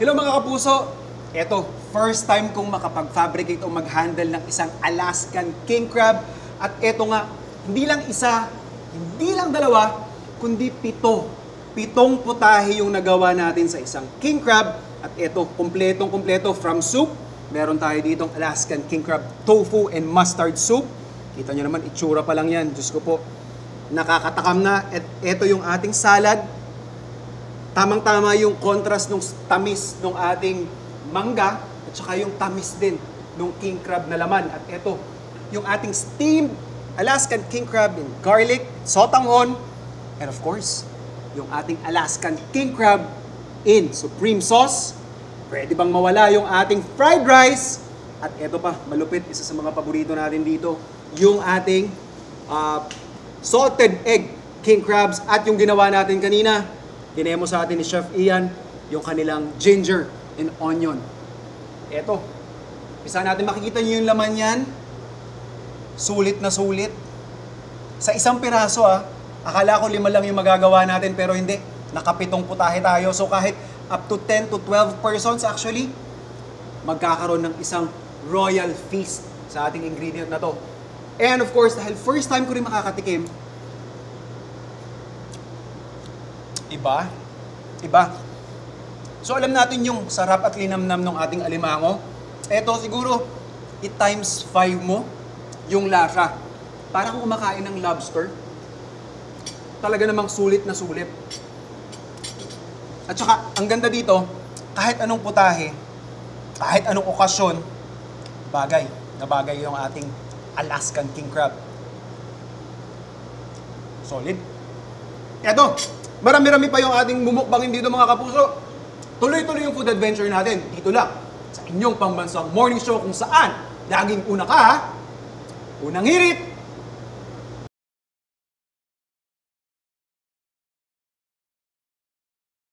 Hello mga kapuso! Eto, first time kong makapag-fabricate o mag-handle ng isang Alaskan king crab. At eto nga, hindi lang isa, hindi lang dalawa, kundi pitong putahe yung nagawa natin sa isang king crab. At eto, kumpletong-kumpleto from soup. Meron tayo ditong Alaskan king crab tofu and mustard soup. Kita nyo naman, itsura pa lang yan. Diyos ko po, nakakatakam na. At eto yung ating salad. Tamang-tama yung contrast ng tamis ng ating mangga at saka yung tamis din ng king crab na laman. At ito, yung ating steamed Alaskan king crab in garlic, sotanghon, and of course, yung ating Alaskan king crab in supreme sauce. Pwede bang mawala yung ating fried rice? At ito pa, malupit, isa sa mga paborito natin dito, yung ating salted egg king crabs at yung ginawa natin kanina, dinemo sa atin ni Chef Ian, yung kanilang ginger and onion. Eto, isa natin makikita nyo yung laman yan. Sulit na sulit. Sa isang piraso akala ko 5 lang yung magagawa natin pero hindi. Nakapitong putahe tayo. So kahit up to 10 to 12 persons actually, magkakaroon ng isang royal feast sa ating ingredient na to. And of course, dahil first time ko rin makakatikim, Iba. So alam natin yung sarap at linamnam ng ating alimango. Eto siguro, i-times 5 mo yung lasa. Parang kumakain ng lobster. Talaga namang sulit na sulit. At saka, ang ganda dito, kahit anong putahe, kahit anong okasyon, bagay yung ating Alaskan king crab. Solid. Eto, marami-rami pa yung ating mumukbangin dito mga kapuso. Tuloy-tuloy yung food adventure natin. Dito lang, sa inyong pambansang morning show kung saan laging una ka, unang hirit,